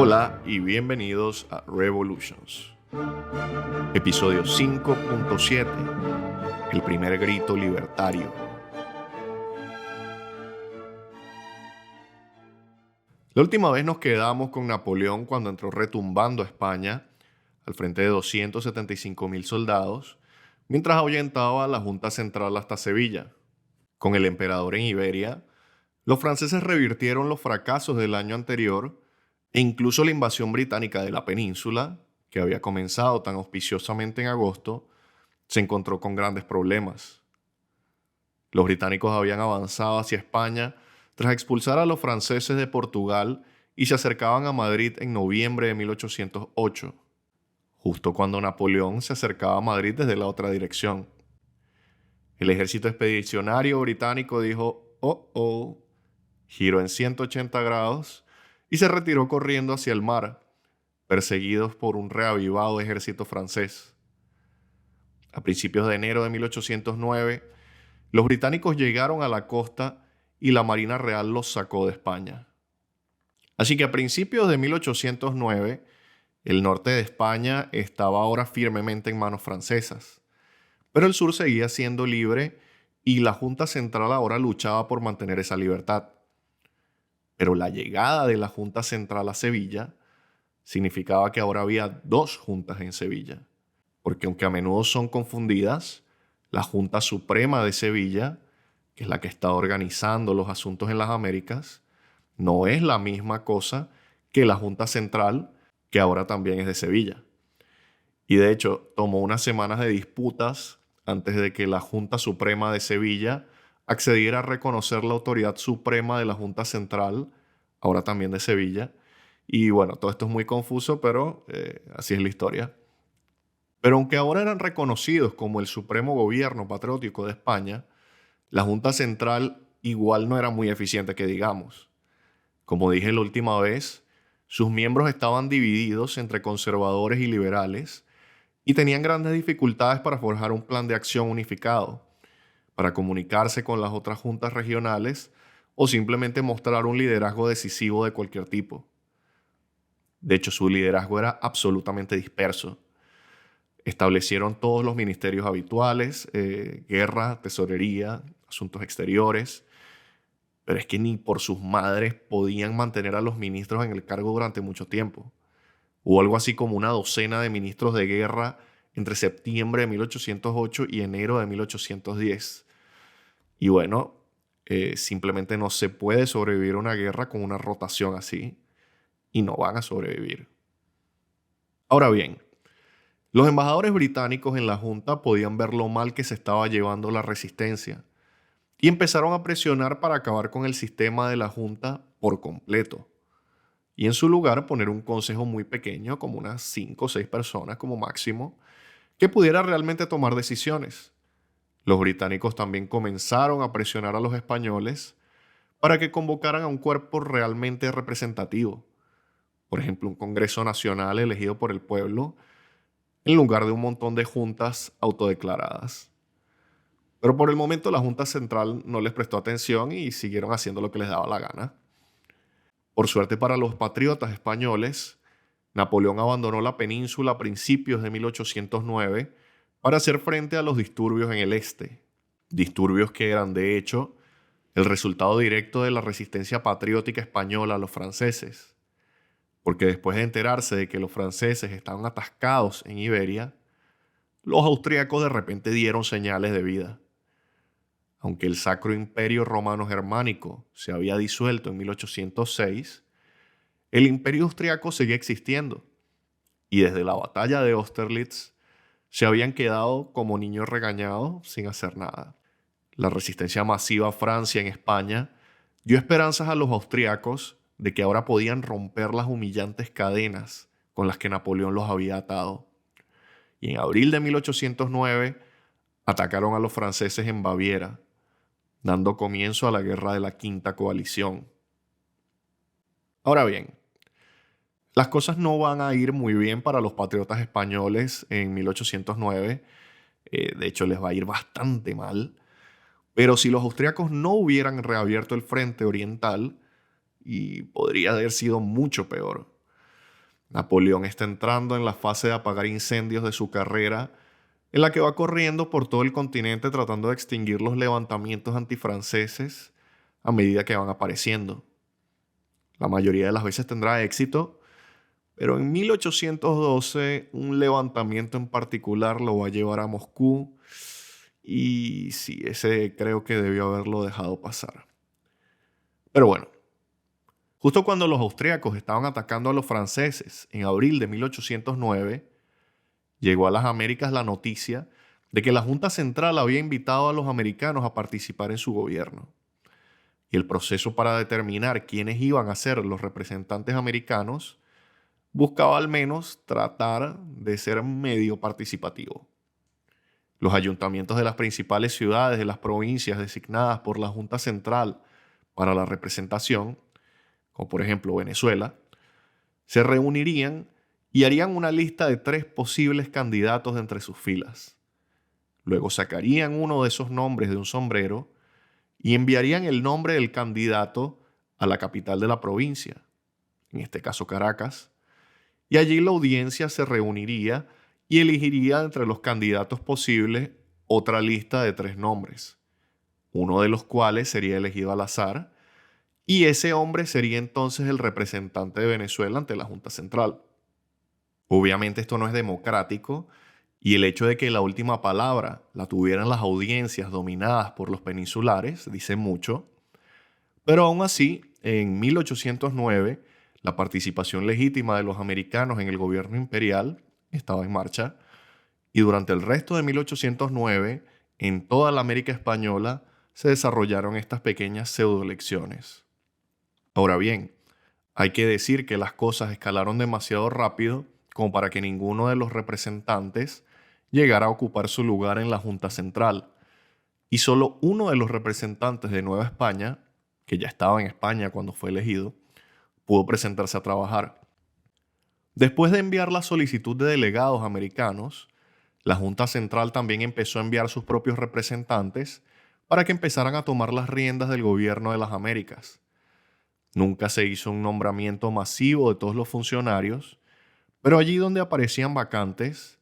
Hola y bienvenidos a Revolutions. Episodio 5.7. El primer grito libertario. La última vez nos quedamos con Napoleón cuando entró retumbando a España al frente de 275,000 soldados, mientras ahuyentaba a la Junta Central hasta Sevilla. Con el emperador en Iberia, los franceses revirtieron los fracasos del año anterior e incluso la invasión británica de la península, que había comenzado tan auspiciosamente en agosto, se encontró con grandes problemas. Los británicos habían avanzado hacia España tras expulsar a los franceses de Portugal y se acercaban a Madrid en noviembre de 1808, justo cuando Napoleón se acercaba a Madrid desde la otra dirección. El ejército expedicionario británico dijo, giró en 180 grados y se retiró corriendo hacia el mar, perseguidos por un reavivado ejército francés. A principios de enero de 1809, los británicos llegaron a la costa y la Marina Real los sacó de España. Así que a principios de 1809, el norte de España estaba ahora firmemente en manos francesas, pero el sur seguía siendo libre y la Junta Central ahora luchaba por mantener esa libertad. Pero la llegada de la Junta Central a Sevilla significaba que ahora había dos juntas en Sevilla, porque aunque a menudo son confundidas, la Junta Suprema de Sevilla, que es la que está organizando los asuntos en las Américas, no es la misma cosa que la Junta Central, que ahora también es de Sevilla. Y de hecho, tomó unas semanas de disputas antes de que la Junta Suprema de Sevilla accediera a reconocer la autoridad suprema de la Junta Central, ahora también de Sevilla. Y bueno, todo esto es muy confuso, pero así es la historia. Pero aunque ahora eran reconocidos como el supremo gobierno patriótico de España, la Junta Central igual no era muy eficiente, que digamos. Como dije la última vez, sus miembros estaban divididos entre conservadores y liberales y tenían grandes dificultades para forjar un plan de acción unificado, para comunicarse con las otras juntas regionales o simplemente mostrar un liderazgo decisivo de cualquier tipo. De hecho, su liderazgo era absolutamente disperso. Establecieron todos los ministerios habituales, guerra, tesorería, asuntos exteriores, pero es que ni por sus madres podían mantener a los ministros en el cargo durante mucho tiempo. Hubo algo así como una docena de ministros de guerra entre septiembre de 1808 y enero de 1810. Y bueno, simplemente no se puede sobrevivir a una guerra con una rotación así, y no van a sobrevivir. Ahora bien, los embajadores británicos en la Junta podían ver lo mal que se estaba llevando la resistencia y empezaron a presionar para acabar con el sistema de la Junta por completo y en su lugar poner un consejo muy pequeño, como unas 5 o 6 personas como máximo, que pudiera realmente tomar decisiones. Los británicos también comenzaron a presionar a los españoles para que convocaran a un cuerpo realmente representativo. Por ejemplo, un Congreso Nacional elegido por el pueblo, en lugar de un montón de juntas autodeclaradas. Pero por el momento la Junta Central no les prestó atención y siguieron haciendo lo que les daba la gana. Por suerte para los patriotas españoles, Napoleón abandonó la península a principios de 1809 para hacer frente a los disturbios en el este. Disturbios que eran, de hecho, el resultado directo de la resistencia patriótica española a los franceses. Porque después de enterarse de que los franceses estaban atascados en Iberia, los austríacos de repente dieron señales de vida. Aunque el Sacro Imperio Romano Germánico se había disuelto en 1806, el Imperio Austriaco seguía existiendo, y desde la batalla de Austerlitz se habían quedado como niños regañados sin hacer nada. La resistencia masiva a Francia en España dio esperanzas a los austriacos de que ahora podían romper las humillantes cadenas con las que Napoleón los había atado. Y en abril de 1809 atacaron a los franceses en Baviera, dando comienzo a la guerra de la Quinta Coalición. Ahora bien, las cosas no van a ir muy bien para los patriotas españoles en 1809. De hecho, les va a ir bastante mal. Pero si los austriacos no hubieran reabierto el frente oriental, y podría haber sido mucho peor. Napoleón está entrando en la fase de apagar incendios de su carrera, en la que va corriendo por todo el continente tratando de extinguir los levantamientos antifranceses a medida que van apareciendo. La mayoría de las veces tendrá éxito, pero en 1812 un levantamiento en particular lo va a llevar a Moscú y sí, ese creo que debió haberlo dejado pasar. Pero bueno, justo cuando los austríacos estaban atacando a los franceses en abril de 1809, llegó a las Américas la noticia de que la Junta Central había invitado a los americanos a participar en su gobierno. Y el proceso para determinar quiénes iban a ser los representantes americanos buscaba al menos tratar de ser medio participativo. Los ayuntamientos de las principales ciudades de las provincias designadas por la Junta Central para la representación, como por ejemplo Venezuela, se reunirían y harían una lista de 3 posibles candidatos de entre sus filas. Luego sacarían uno de esos nombres de un sombrero y enviarían el nombre del candidato a la capital de la provincia, en este caso Caracas, y allí la audiencia se reuniría y elegiría entre los candidatos posibles otra lista de 3 nombres, uno de los cuales sería elegido al azar, y ese hombre sería entonces el representante de Venezuela ante la Junta Central. Obviamente esto no es democrático y el hecho de que la última palabra la tuvieran las audiencias dominadas por los peninsulares dice mucho, pero aún así, en 1809, la participación legítima de los americanos en el gobierno imperial estaba en marcha y durante el resto de 1809, en toda la América española, se desarrollaron estas pequeñas pseudoelecciones. Ahora bien, hay que decir que las cosas escalaron demasiado rápido como para que ninguno de los representantes llegara a ocupar su lugar en la Junta Central, y solo uno de los representantes de Nueva España, que ya estaba en España cuando fue elegido, pudo presentarse a trabajar. Después de enviar la solicitud de delegados americanos, la Junta Central también empezó a enviar sus propios representantes para que empezaran a tomar las riendas del gobierno de las Américas. Nunca se hizo un nombramiento masivo de todos los funcionarios, pero allí donde aparecían vacantes,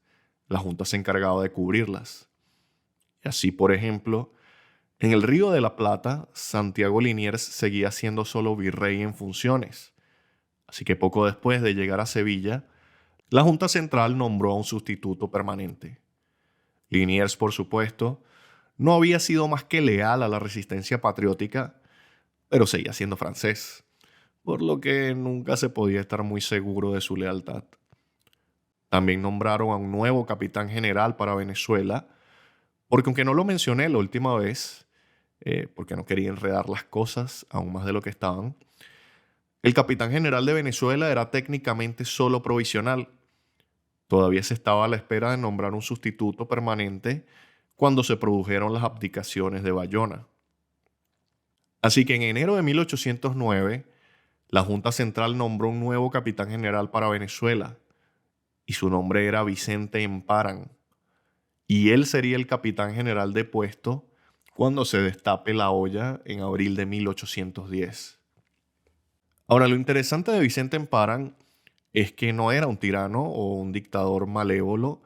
la Junta se encargaba de cubrirlas. Y así, por ejemplo, en el Río de la Plata, Santiago Liniers seguía siendo solo virrey en funciones. Así que poco después de llegar a Sevilla, la Junta Central nombró a un sustituto permanente. Liniers, por supuesto, no había sido más que leal a la resistencia patriótica, pero seguía siendo francés, por lo que nunca se podía estar muy seguro de su lealtad. También nombraron a un nuevo capitán general para Venezuela, porque aunque no lo mencioné la última vez, porque no quería enredar las cosas aún más de lo que estaban, el capitán general de Venezuela era técnicamente solo provisional. Todavía se estaba a la espera de nombrar un sustituto permanente cuando se produjeron las abdicaciones de Bayona. Así que en enero de 1809, la Junta Central nombró un nuevo capitán general para Venezuela, y su nombre era Vicente Emparan, y él sería el capitán general depuesto cuando se destape la olla en abril de 1810. Ahora, lo interesante de Vicente Emparan es que no era un tirano o un dictador malévolo,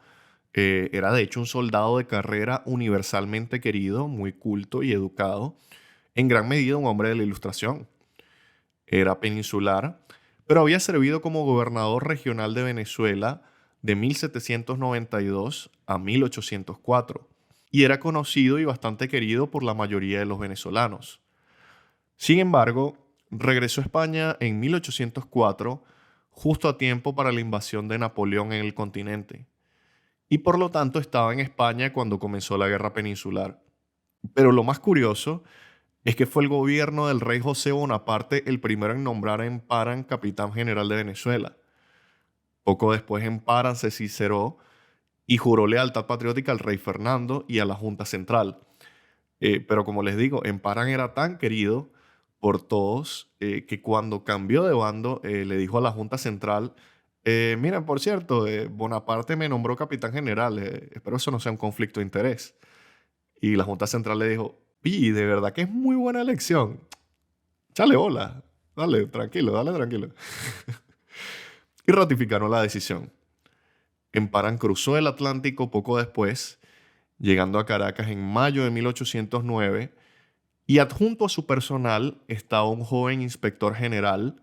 era de hecho un soldado de carrera universalmente querido, muy culto y educado, en gran medida un hombre de la Ilustración. Era peninsular, pero había servido como gobernador regional de Venezuela de 1792 a 1804 y era conocido y bastante querido por la mayoría de los venezolanos. Sin embargo, regresó a España en 1804, justo a tiempo para la invasión de Napoleón en el continente, y por lo tanto estaba en España cuando comenzó la Guerra Peninsular. Pero lo más curioso es que fue el gobierno del rey José Bonaparte el primero en nombrar a Emparan capitán general de Venezuela. Poco después Emparan se sinceró y juró lealtad patriótica al rey Fernando y a la Junta Central. Pero como les digo, Emparan era tan querido por todos que cuando cambió de bando le dijo a la Junta Central, miren, por cierto, Bonaparte me nombró capitán general, espero eso no sea un conflicto de interés. Y la Junta Central le dijo, y de verdad que es muy buena elección. Chale bola. Dale, tranquilo, dale, tranquilo. y ratificaron la decisión. Emparan cruzó el Atlántico poco después, llegando a Caracas en mayo de 1809, y adjunto a su personal estaba un joven inspector general,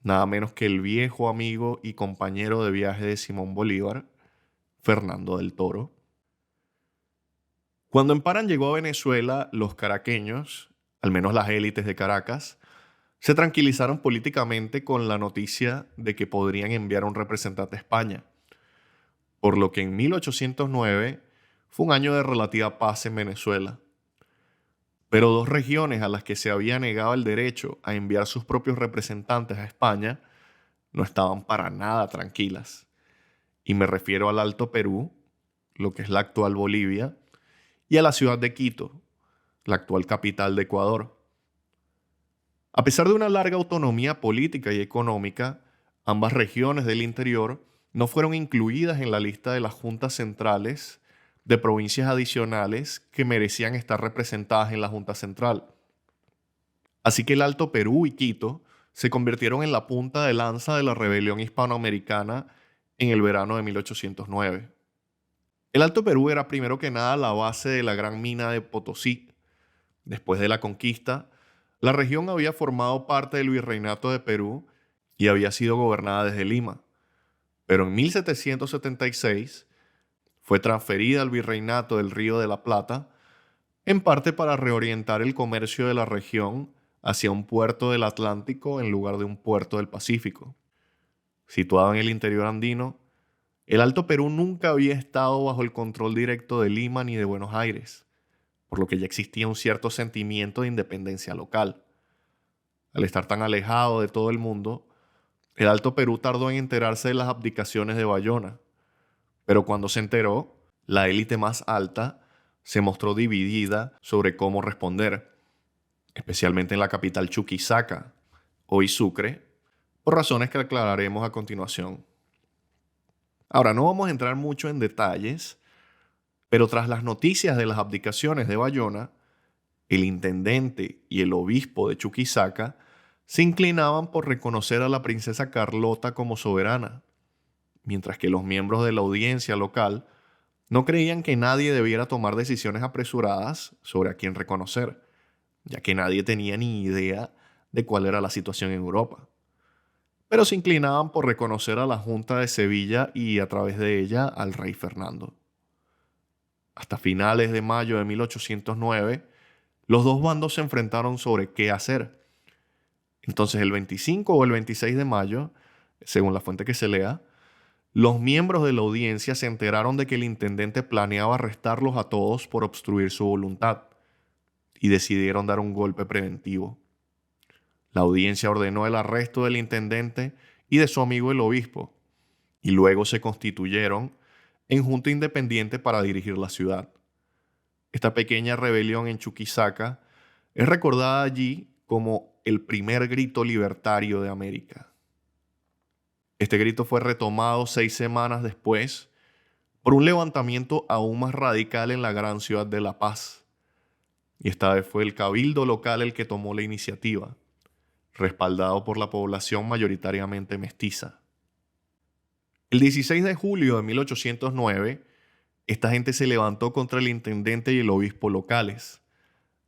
nada menos que el viejo amigo y compañero de viaje de Simón Bolívar, Fernando del Toro. Cuando Emparan llegó a Venezuela, los caraqueños, al menos las élites de Caracas, se tranquilizaron políticamente con la noticia de que podrían enviar un representante a España, por lo que en 1809 fue un año de relativa paz en Venezuela. Pero dos regiones a las que se había negado el derecho a enviar sus propios representantes a España no estaban para nada tranquilas. Y me refiero al Alto Perú, lo que es la actual Bolivia, y a la ciudad de Quito, la actual capital de Ecuador. A pesar de una larga autonomía política y económica, ambas regiones del interior no fueron incluidas en la lista de las juntas centrales de provincias adicionales que merecían estar representadas en la Junta Central. Así que el Alto Perú y Quito se convirtieron en la punta de lanza de la rebelión hispanoamericana en el verano de 1809. El Alto Perú era primero que nada la base de la gran mina de Potosí. Después de la conquista, la región había formado parte del Virreinato de Perú y había sido gobernada desde Lima. Pero en 1776 fue transferida al Virreinato del Río de la Plata, en parte para reorientar el comercio de la región hacia un puerto del Atlántico en lugar de un puerto del Pacífico. Situado en el interior andino, el Alto Perú nunca había estado bajo el control directo de Lima ni de Buenos Aires, por lo que ya existía un cierto sentimiento de independencia local. Al estar tan alejado de todo el mundo, el Alto Perú tardó en enterarse de las abdicaciones de Bayona, pero cuando se enteró, la élite más alta se mostró dividida sobre cómo responder, especialmente en la capital Chuquisaca, hoy Sucre, por razones que aclararemos a continuación. Ahora, no vamos a entrar mucho en detalles, pero tras las noticias de las abdicaciones de Bayona, el intendente y el obispo de Chuquisaca se inclinaban por reconocer a la princesa Carlota como soberana, mientras que los miembros de la audiencia local no creían que nadie debiera tomar decisiones apresuradas sobre a quién reconocer, ya que nadie tenía ni idea de cuál era la situación en Europa. Pero se inclinaban por reconocer a la Junta de Sevilla y a través de ella al rey Fernando. Hasta finales de mayo de 1809, los dos bandos se enfrentaron sobre qué hacer. Entonces el 25 o el 26 de mayo, según la fuente que se lea, los miembros de la audiencia se enteraron de que el intendente planeaba arrestarlos a todos por obstruir su voluntad y decidieron dar un golpe preventivo. La audiencia ordenó el arresto del intendente y de su amigo el obispo, y luego se constituyeron en junta independiente para dirigir la ciudad. Esta pequeña rebelión en Chuquisaca es recordada allí como el primer grito libertario de América. Este grito fue retomado 6 semanas después por un levantamiento aún más radical en la gran ciudad de La Paz. Y esta vez fue el cabildo local el que tomó la iniciativa, respaldado por la población mayoritariamente mestiza. El 16 de julio de 1809, esta gente se levantó contra el intendente y el obispo locales,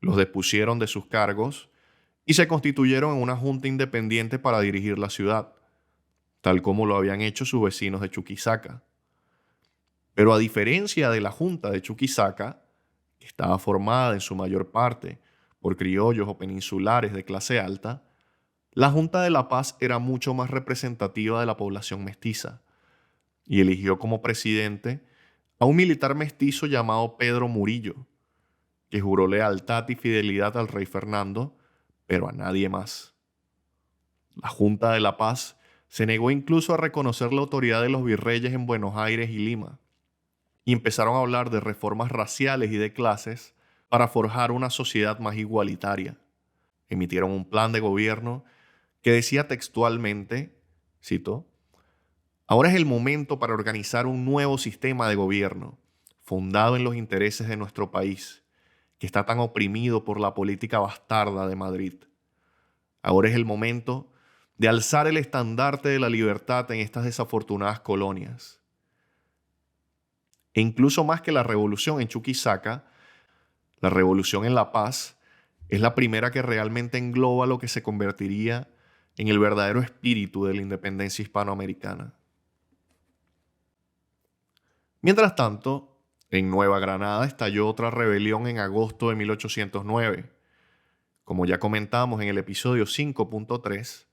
los depusieron de sus cargos y se constituyeron en una junta independiente para dirigir la ciudad, tal como lo habían hecho sus vecinos de Chuquisaca. Pero a diferencia de la junta de Chuquisaca, que estaba formada en su mayor parte por criollos o peninsulares de clase alta, la Junta de La Paz era mucho más representativa de la población mestiza y eligió como presidente a un militar mestizo llamado Pedro Murillo, que juró lealtad y fidelidad al rey Fernando, pero a nadie más. La Junta de La Paz se negó incluso a reconocer la autoridad de los virreyes en Buenos Aires y Lima, y empezaron a hablar de reformas raciales y de clases para forjar una sociedad más igualitaria. Emitieron un plan de gobierno que decía textualmente, cito, ahora es el momento para organizar un nuevo sistema de gobierno, fundado en los intereses de nuestro país, que está tan oprimido por la política bastarda de Madrid. Ahora es el momento de alzar el estandarte de la libertad en estas desafortunadas colonias. E incluso más que la revolución en Chuquisaca, la revolución en La Paz es la primera que realmente engloba lo que se convertiría en el verdadero espíritu de la independencia hispanoamericana. Mientras tanto, en Nueva Granada estalló otra rebelión en agosto de 1809. Como ya comentamos en el episodio 5.3,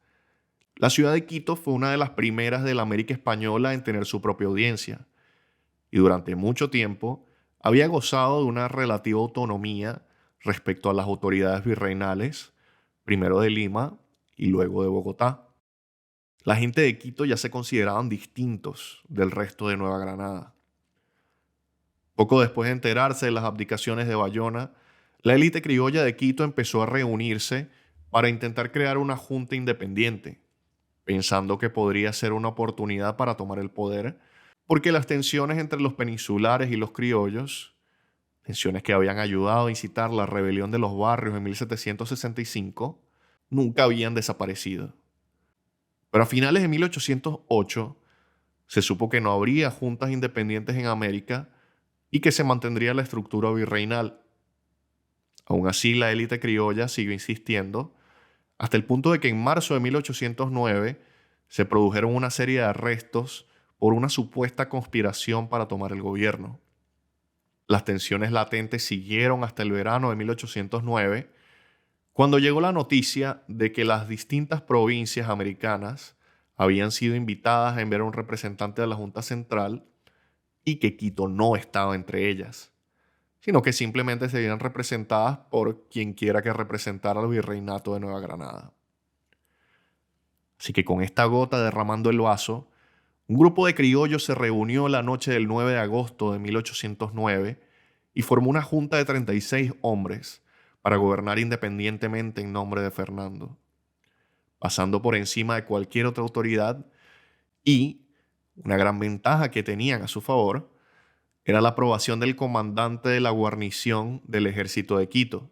la ciudad de Quito fue una de las primeras de la América Española en tener su propia audiencia, y durante mucho tiempo había gozado de una relativa autonomía respecto a las autoridades virreinales, primero de Lima y luego de Bogotá. La gente de Quito ya se consideraban distintos del resto de Nueva Granada. Poco después de enterarse de las abdicaciones de Bayona, la élite criolla de Quito empezó a reunirse para intentar crear una junta independiente, pensando que podría ser una oportunidad para tomar el poder, porque las tensiones entre los peninsulares y los criollos, tensiones que habían ayudado a incitar la rebelión de los barrios en 1765, nunca habían desaparecido. Pero a finales de 1808 se supo que no habría juntas independientes en América y que se mantendría la estructura virreinal. Aún así, la élite criolla siguió insistiendo, hasta el punto de que en marzo de 1809 se produjeron una serie de arrestos por una supuesta conspiración para tomar el gobierno. Las tensiones latentes siguieron hasta el verano de 1809, cuando llegó la noticia de que las distintas provincias americanas habían sido invitadas a enviar a un representante de la Junta Central y que Quito no estaba entre ellas, sino que simplemente serían representadas por quien quiera que representara al virreinato de Nueva Granada. Así que con esta gota derramando el vaso, un grupo de criollos se reunió la noche del 9 de agosto de 1809 y formó una junta de 36 hombres para gobernar independientemente en nombre de Fernando, pasando por encima de cualquier otra autoridad, y una gran ventaja que tenían a su favor era la aprobación del comandante de la guarnición del ejército de Quito.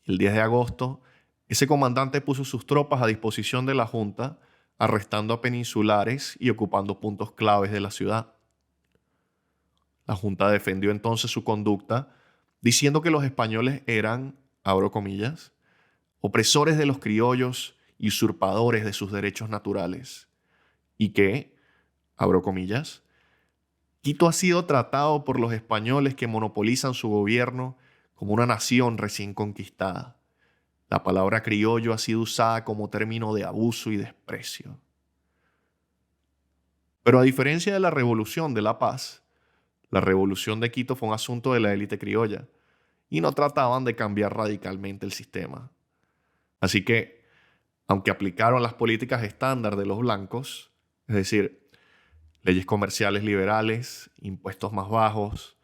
El 10 de agosto, ese comandante puso sus tropas a disposición de la Junta, arrestando a peninsulares y ocupando puntos claves de la ciudad. La Junta defendió entonces su conducta, diciendo que los españoles eran, abro comillas, opresores de los criollos y usurpadores de sus derechos naturales, y que, abro comillas, Quito ha sido tratado por los españoles que monopolizan su gobierno como una nación recién conquistada. La palabra criollo ha sido usada como término de abuso y desprecio. Pero a diferencia de la Revolución de la Paz, la Revolución de Quito fue un asunto de la élite criolla y no trataban de cambiar radicalmente el sistema. Así que, aunque aplicaron las políticas estándar de los blancos, es decir, leyes comerciales liberales, impuestos más bajos,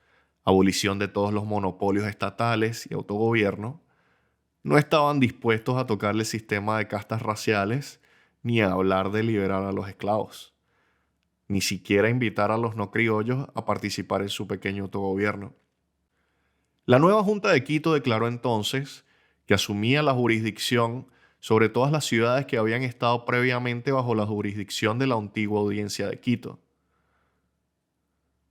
abolición de todos los monopolios estatales y autogobierno, no estaban dispuestos a tocar el sistema de castas raciales ni a hablar de liberar a los esclavos, ni siquiera invitar a los no criollos a participar en su pequeño autogobierno. La nueva Junta de Quito declaró entonces que asumía la jurisdicción sobre todas las ciudades que habían estado previamente bajo la jurisdicción de la antigua Audiencia de Quito.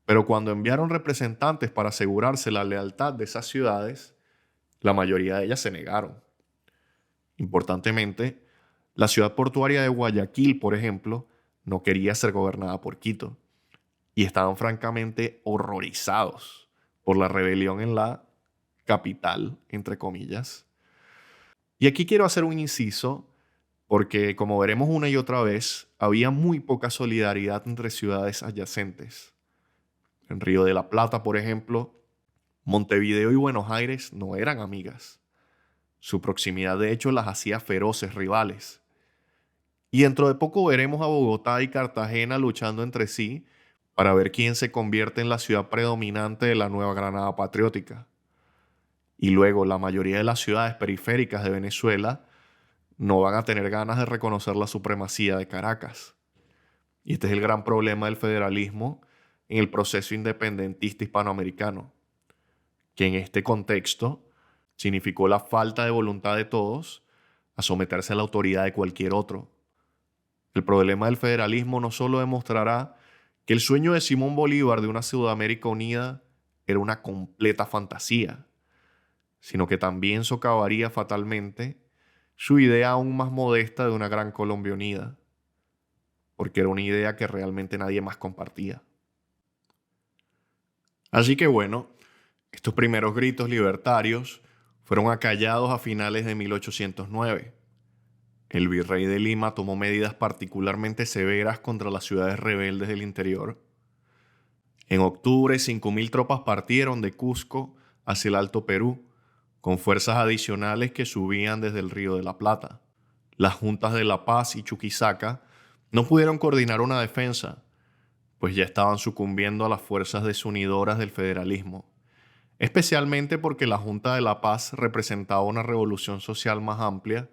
Pero cuando enviaron representantes para asegurarse la lealtad de esas ciudades, la mayoría de ellas se negaron. Importantemente, la ciudad portuaria de Guayaquil, por ejemplo, no quería ser gobernada por Quito y estaban francamente horrorizados por la rebelión en la capital, entre comillas. Y aquí quiero hacer un inciso porque, como veremos una y otra vez, había muy poca solidaridad entre ciudades adyacentes. En Río de la Plata, por ejemplo, Montevideo y Buenos Aires no eran amigas. Su proximidad, de hecho, las hacía feroces rivales. Y dentro de poco veremos a Bogotá y Cartagena luchando entre sí para ver quién se convierte en la ciudad predominante de la Nueva Granada patriótica. Y luego la mayoría de las ciudades periféricas de Venezuela no van a tener ganas de reconocer la supremacía de Caracas. Y este es el gran problema del federalismo en el proceso independentista hispanoamericano, que en este contexto significó la falta de voluntad de todos a someterse a la autoridad de cualquier otro, El problema del federalismo no solo demostrará que el sueño de Simón Bolívar de una Sudamérica unida era una completa fantasía, sino que también socavaría fatalmente su idea aún más modesta de una gran Colombia unida, porque era una idea que realmente nadie más compartía. Así que bueno, estos primeros gritos libertarios fueron acallados a finales de 1809. El virrey de Lima tomó medidas particularmente severas contra las ciudades rebeldes del interior. En octubre, 5.000 tropas partieron de Cusco hacia el Alto Perú, con fuerzas adicionales que subían desde el Río de la Plata. Las juntas de La Paz y Chuquisaca no pudieron coordinar una defensa, pues ya estaban sucumbiendo a las fuerzas desunidoras del federalismo, especialmente porque la Junta de La Paz representaba una revolución social más amplia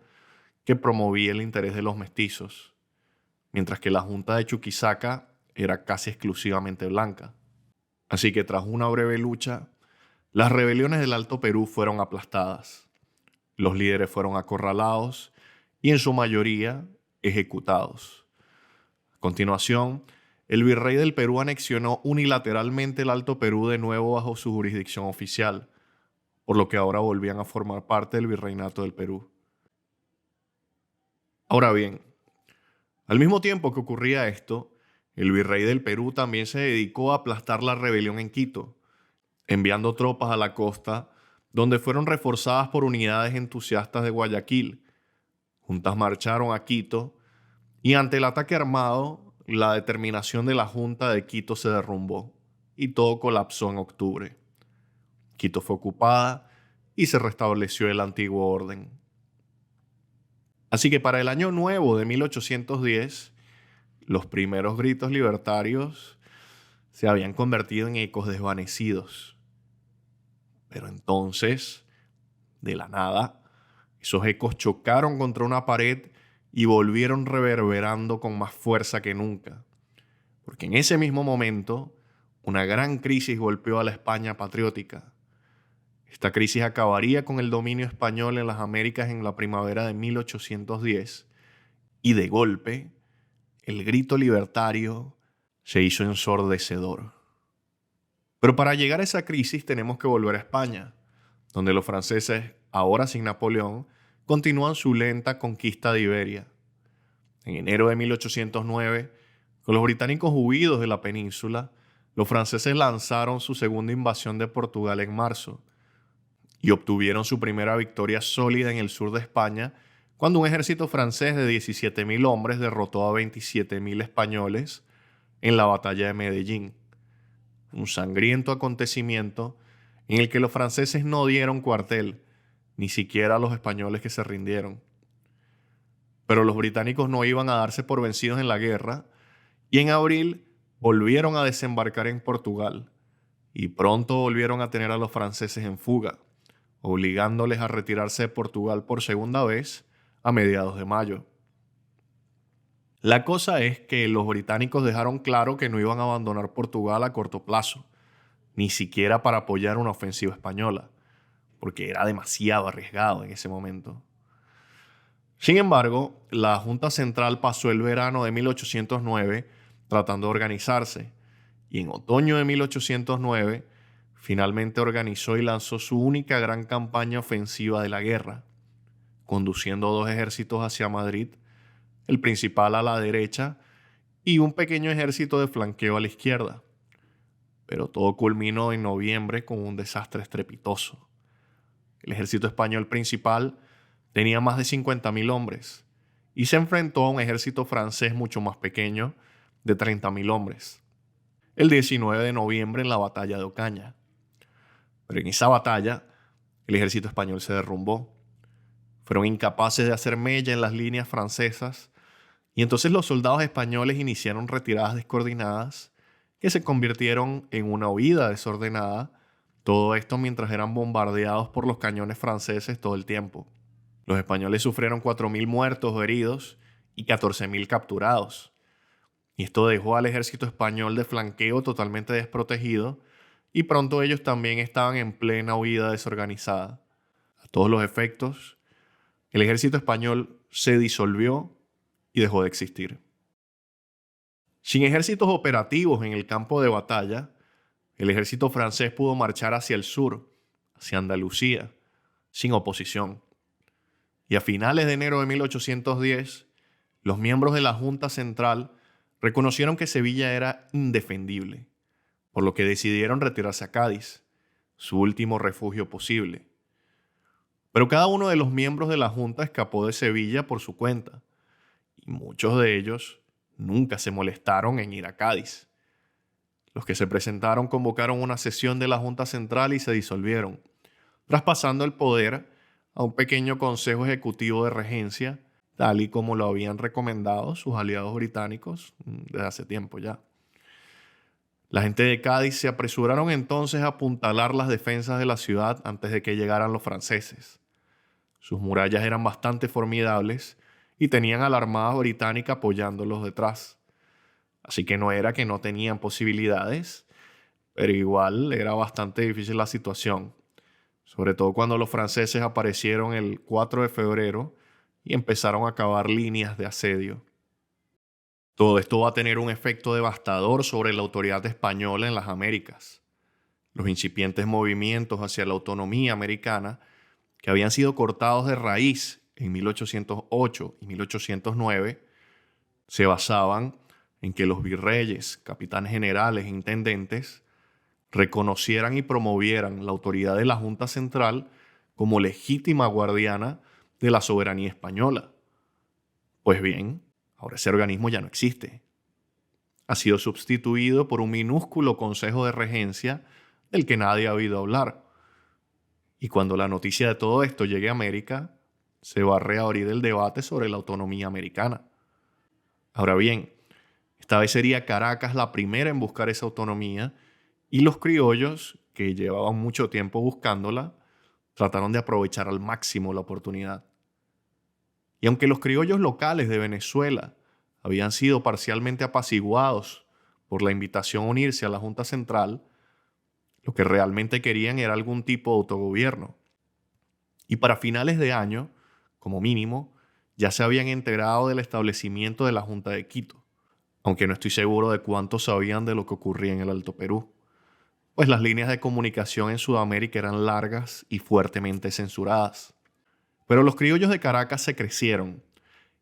que promovía el interés de los mestizos, mientras que la Junta de Chuquisaca era casi exclusivamente blanca. Así que tras una breve lucha, las rebeliones del Alto Perú fueron aplastadas, los líderes fueron acorralados y en su mayoría ejecutados. A continuación, el virrey del Perú anexionó unilateralmente el Alto Perú de nuevo bajo su jurisdicción oficial, por lo que ahora volvían a formar parte del virreinato del Perú. Ahora bien, al mismo tiempo que ocurría esto, el virrey del Perú también se dedicó a aplastar la rebelión en Quito, enviando tropas a la costa, donde fueron reforzadas por unidades entusiastas de Guayaquil. Juntas marcharon a Quito y ante el ataque armado, la determinación de la Junta de Quito se derrumbó y todo colapsó en octubre. Quito fue ocupada y se restableció el antiguo orden. Así que para el año nuevo de 1810, los primeros gritos libertarios se habían convertido en ecos desvanecidos. Pero entonces, de la nada, esos ecos chocaron contra una pared y volvieron reverberando con más fuerza que nunca. Porque en ese mismo momento, una gran crisis golpeó a la España patriótica. Esta crisis acabaría con el dominio español en las Américas en la primavera de 1810 y de golpe, el grito libertario se hizo ensordecedor. Pero para llegar a esa crisis tenemos que volver a España, donde los franceses, ahora sin Napoleón, continúan su lenta conquista de Iberia. En enero de 1809, con los británicos huidos de la península, los franceses lanzaron su segunda invasión de Portugal en marzo y obtuvieron su primera victoria sólida en el sur de España cuando un ejército francés de 17.000 hombres derrotó a 27.000 españoles en la batalla de Medellín. Un sangriento acontecimiento en el que los franceses no dieron cuartel, ni siquiera a los españoles que se rindieron. Pero los británicos no iban a darse por vencidos en la guerra y en abril volvieron a desembarcar en Portugal y pronto volvieron a tener a los franceses en fuga, obligándoles a retirarse de Portugal por segunda vez a mediados de mayo. La cosa es que los británicos dejaron claro que no iban a abandonar Portugal a corto plazo, ni siquiera para apoyar una ofensiva española, porque era demasiado arriesgado en ese momento. Sin embargo, la Junta Central pasó el verano de 1809 tratando de organizarse, y en otoño de 1809 finalmente organizó y lanzó su única gran campaña ofensiva de la guerra, conduciendo 2 ejércitos hacia Madrid, el principal a la derecha y un pequeño ejército de flanqueo a la izquierda. Pero todo culminó en noviembre con un desastre estrepitoso. El ejército español principal tenía más de 50.000 hombres y se enfrentó a un ejército francés mucho más pequeño de 30.000 hombres, el 19 de noviembre en la batalla de Ocaña. Pero en esa batalla, el ejército español se derrumbó. Fueron incapaces de hacer mella en las líneas francesas y entonces los soldados españoles iniciaron retiradas descoordinadas que se convirtieron en una huida desordenada, todo esto mientras eran bombardeados por los cañones franceses todo el tiempo. Los españoles sufrieron 4.000 muertos o heridos y 14.000 capturados. Y esto dejó al ejército español de flanqueo totalmente desprotegido y pronto ellos también estaban en plena huida desorganizada. A todos los efectos, el ejército español se disolvió y dejó de existir. Sin ejércitos operativos en el campo de batalla, el ejército francés pudo marchar hacia el sur, hacia Andalucía, sin oposición. Y a finales de enero de 1810, los miembros de la Junta Central reconocieron que Sevilla era indefendible, por lo que decidieron retirarse a Cádiz, su último refugio posible. Pero cada uno de los miembros de la Junta escapó de Sevilla por su cuenta, y muchos de ellos nunca se molestaron en ir a Cádiz. Los que se presentaron convocaron una sesión de la Junta Central y se disolvieron, traspasando el poder a un pequeño consejo ejecutivo de regencia, tal y como lo habían recomendado sus aliados británicos desde hace tiempo ya. La gente de Cádiz se apresuraron entonces a apuntalar las defensas de la ciudad antes de que llegaran los franceses. Sus murallas eran bastante formidables y tenían a la armada británica apoyándolos detrás. Así que no era que no tenían posibilidades, pero igual era bastante difícil la situación. Sobre todo cuando los franceses aparecieron el 4 de febrero y empezaron a cavar líneas de asedio. Todo esto va a tener un efecto devastador sobre la autoridad española en las Américas. Los incipientes movimientos hacia la autonomía americana, que habían sido cortados de raíz en 1808 y 1809, se basaban en que los virreyes, capitanes generales e intendentes reconocieran y promovieran la autoridad de la Junta Central como legítima guardiana de la soberanía española. Pues bien, ahora ese organismo ya no existe. Ha sido sustituido por un minúsculo consejo de regencia del que nadie ha oído hablar. Y cuando la noticia de todo esto llegue a América, se va a reabrir el debate sobre la autonomía americana. Ahora bien, esta vez sería Caracas la primera en buscar esa autonomía y los criollos, que llevaban mucho tiempo buscándola, trataron de aprovechar al máximo la oportunidad. Y aunque los criollos locales de Venezuela habían sido parcialmente apaciguados por la invitación a unirse a la Junta Central, lo que realmente querían era algún tipo de autogobierno. Y para finales de año, como mínimo, ya se habían enterado del establecimiento de la Junta de Quito, aunque no estoy seguro de cuántos sabían de lo que ocurría en el Alto Perú, pues las líneas de comunicación en Sudamérica eran largas y fuertemente censuradas. Pero los criollos de Caracas se crecieron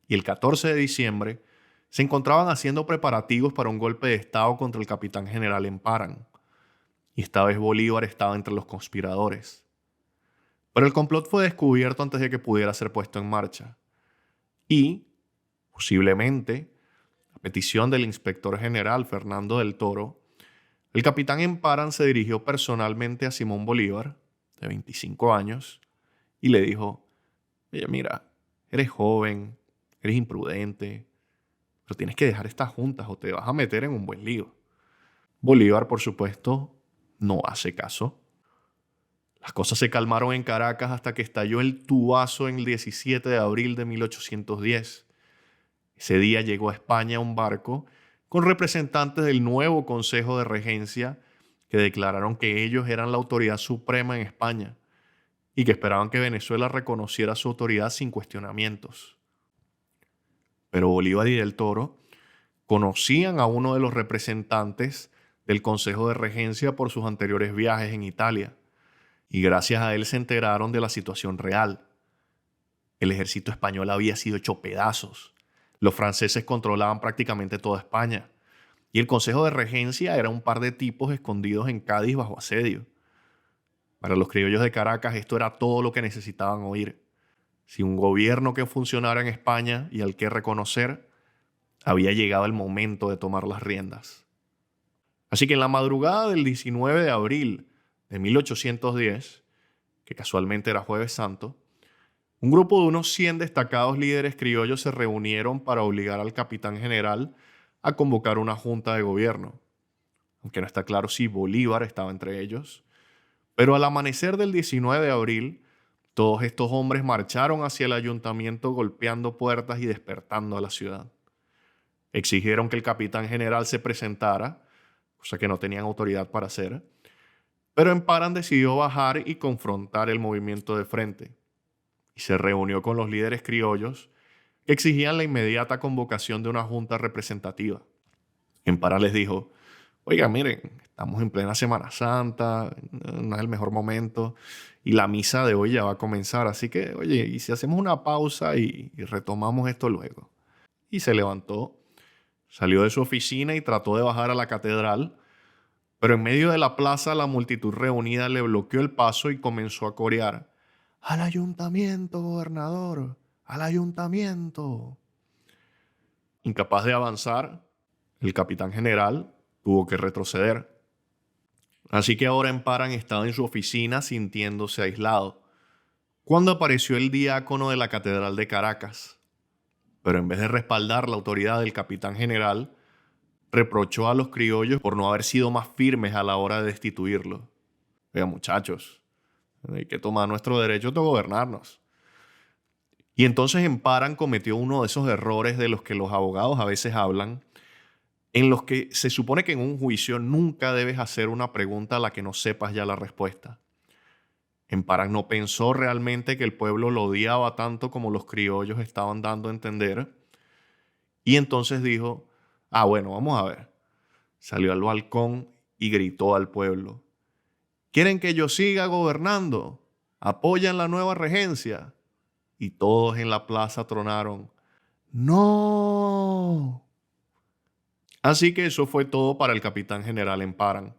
y el 14 de diciembre se encontraban haciendo preparativos para un golpe de Estado contra el capitán general Emparán. Y esta vez Bolívar estaba entre los conspiradores. Pero el complot fue descubierto antes de que pudiera ser puesto en marcha. Y, posiblemente, a petición del inspector general Fernando del Toro, el capitán Emparán se dirigió personalmente a Simón Bolívar, de 25 años, y le dijo: oye, mira, eres joven, eres imprudente, pero tienes que dejar estas juntas o te vas a meter en un buen lío. Bolívar, por supuesto, no hace caso. Las cosas se calmaron en Caracas hasta que estalló el tubazo en el 17 de abril de 1810. Ese día llegó a España un barco con representantes del nuevo Consejo de Regencia que declararon que ellos eran la autoridad suprema en España y que esperaban que Venezuela reconociera su autoridad sin cuestionamientos. Pero Bolívar y del Toro conocían a uno de los representantes del Consejo de Regencia por sus anteriores viajes en Italia, y gracias a él se enteraron de la situación real. El ejército español había sido hecho pedazos. Los franceses controlaban prácticamente toda España, y el Consejo de Regencia era un par de tipos escondidos en Cádiz bajo asedio. Para los criollos de Caracas esto era todo lo que necesitaban oír. Si un gobierno que funcionara en España y al que reconocer, había llegado el momento de tomar las riendas. Así que en la madrugada del 19 de abril de 1810, que casualmente era Jueves Santo, un grupo de unos 100 destacados líderes criollos se reunieron para obligar al capitán general a convocar una junta de gobierno, aunque no está claro si Bolívar estaba entre ellos. Pero al amanecer del 19 de abril, todos estos hombres marcharon hacia el ayuntamiento golpeando puertas y despertando a la ciudad. Exigieron que el capitán general se presentara, cosa que no tenían autoridad para hacer, pero Emparán decidió bajar y confrontar el movimiento de frente, y se reunió con los líderes criollos que exigían la inmediata convocación de una junta representativa. Empara les dijo: oiga, miren, estamos en plena Semana Santa, no es el mejor momento y la misa de hoy ya va a comenzar, así que, oye, ¿y si hacemos una pausa y retomamos esto luego? Y se levantó, salió de su oficina y trató de bajar a la catedral, pero en medio de la plaza la multitud reunida le bloqueó el paso y comenzó a corear: ¡al ayuntamiento, gobernador! ¡Al ayuntamiento! Incapaz de avanzar, el capitán general tuvo que retroceder. Así que ahora Emparan estaba en su oficina sintiéndose aislado, cuando apareció el diácono de la Catedral de Caracas. Pero en vez de respaldar la autoridad del capitán general, reprochó a los criollos por no haber sido más firmes a la hora de destituirlo. Oiga, muchachos, hay que tomar nuestro derecho de gobernarnos. Y entonces Emparan cometió uno de esos errores de los que los abogados a veces hablan, en los que se supone que en un juicio nunca debes hacer una pregunta a la que no sepas ya la respuesta. Emparan no pensó realmente que el pueblo lo odiaba tanto como los criollos estaban dando a entender, y entonces dijo: ah, bueno, vamos a ver. Salió al balcón y gritó al pueblo: ¿quieren que yo siga gobernando? ¿Apoyan la nueva regencia? Y todos en la plaza tronaron: ¡no! Así que eso fue todo para el capitán general Emparan.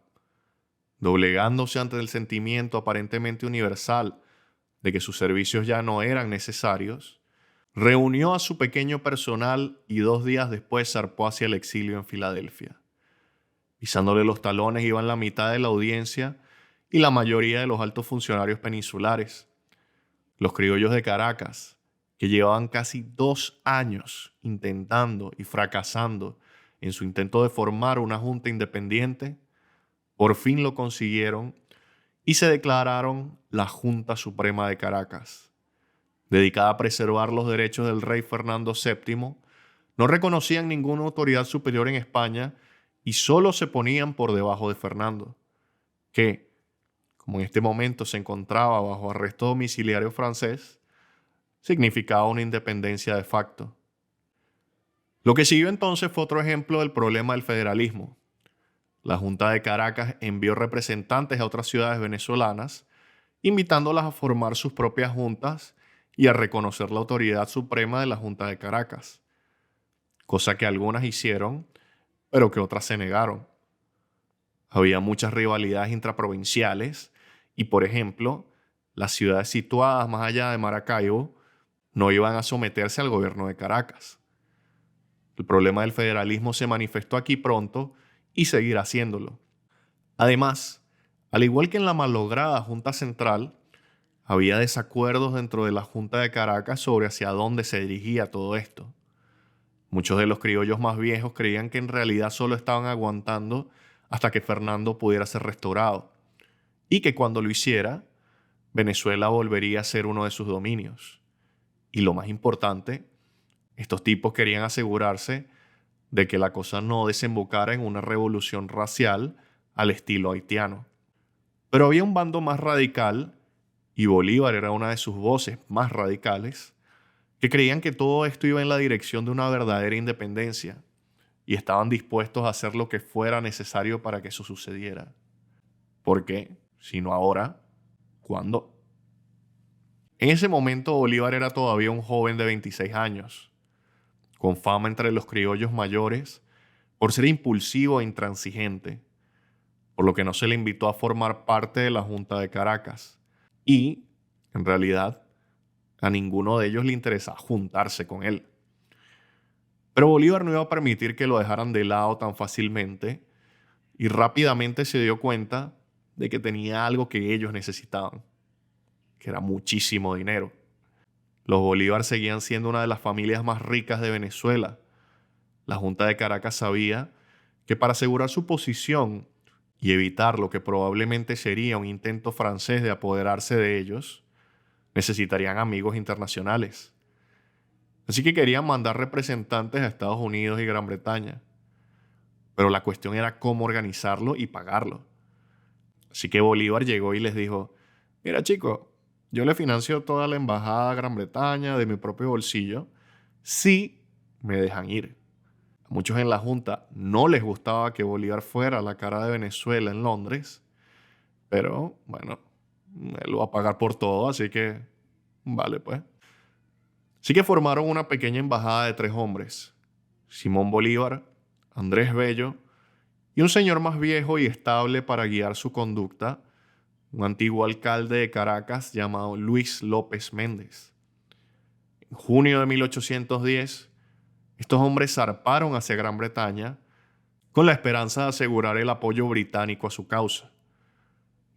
Doblegándose ante el sentimiento aparentemente universal de que sus servicios ya no eran necesarios, reunió a su pequeño personal y 2 días después zarpó hacia el exilio en Filadelfia. Pisándole los talones iban la mitad de la audiencia y la mayoría de los altos funcionarios peninsulares. Los criollos de Caracas, que llevaban casi 2 años intentando y fracasando en su intento de formar una junta independiente, por fin lo consiguieron y se declararon la Junta Suprema de Caracas. Dedicada a preservar los derechos del rey Fernando VII, no reconocían ninguna autoridad superior en España y solo se ponían por debajo de Fernando, que, como en este momento se encontraba bajo arresto domiciliario francés, significaba una independencia de facto. Lo que siguió entonces fue otro ejemplo del problema del federalismo. La Junta de Caracas envió representantes a otras ciudades venezolanas, invitándolas a formar sus propias juntas y a reconocer la autoridad suprema de la Junta de Caracas, cosa que algunas hicieron, pero que otras se negaron. Había muchas rivalidades intraprovinciales y, por ejemplo, las ciudades situadas más allá de Maracaibo no iban a someterse al gobierno de Caracas. El problema del federalismo se manifestó aquí pronto y seguirá haciéndolo. Además, al igual que en la malograda Junta Central, había desacuerdos dentro de la Junta de Caracas sobre hacia dónde se dirigía todo esto. Muchos de los criollos más viejos creían que en realidad solo estaban aguantando hasta que Fernando pudiera ser restaurado, y que cuando lo hiciera, Venezuela volvería a ser uno de sus dominios. Y lo más importante, estos tipos querían asegurarse de que la cosa no desembocara en una revolución racial al estilo haitiano. Pero había un bando más radical, y Bolívar era una de sus voces más radicales, que creían que todo esto iba en la dirección de una verdadera independencia y estaban dispuestos a hacer lo que fuera necesario para que eso sucediera. ¿Por qué? Si no ahora, ¿cuándo? En ese momento Bolívar era todavía un joven de 26 años, con fama entre los criollos mayores por ser impulsivo e intransigente, por lo que no se le invitó a formar parte de la Junta de Caracas. Y, en realidad, a ninguno de ellos le interesaba juntarse con él. Pero Bolívar no iba a permitir que lo dejaran de lado tan fácilmente y rápidamente se dio cuenta de que tenía algo que ellos necesitaban, que era muchísimo dinero. Los Bolívar seguían siendo una de las familias más ricas de Venezuela. La Junta de Caracas sabía que para asegurar su posición y evitar lo que probablemente sería un intento francés de apoderarse de ellos, necesitarían amigos internacionales. Así que querían mandar representantes a Estados Unidos y Gran Bretaña. Pero la cuestión era cómo organizarlo y pagarlo. Así que Bolívar llegó y les dijo: mira, chicos, yo le financio toda la embajada a Gran Bretaña de mi propio bolsillo si me dejan ir. A muchos en la Junta no les gustaba que Bolívar fuera la cara de Venezuela en Londres, pero bueno, él lo va a pagar por todo, así que vale pues. Así que formaron una pequeña embajada de 3 hombres: Simón Bolívar, Andrés Bello y un señor más viejo y estable para guiar su conducta, un antiguo alcalde de Caracas llamado Luis López Méndez. En junio de 1810, estos hombres zarparon hacia Gran Bretaña con la esperanza de asegurar el apoyo británico a su causa.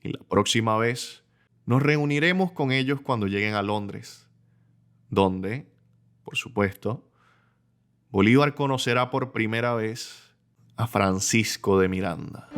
Y la próxima vez nos reuniremos con ellos cuando lleguen a Londres, donde, por supuesto, Bolívar conocerá por primera vez a Francisco de Miranda.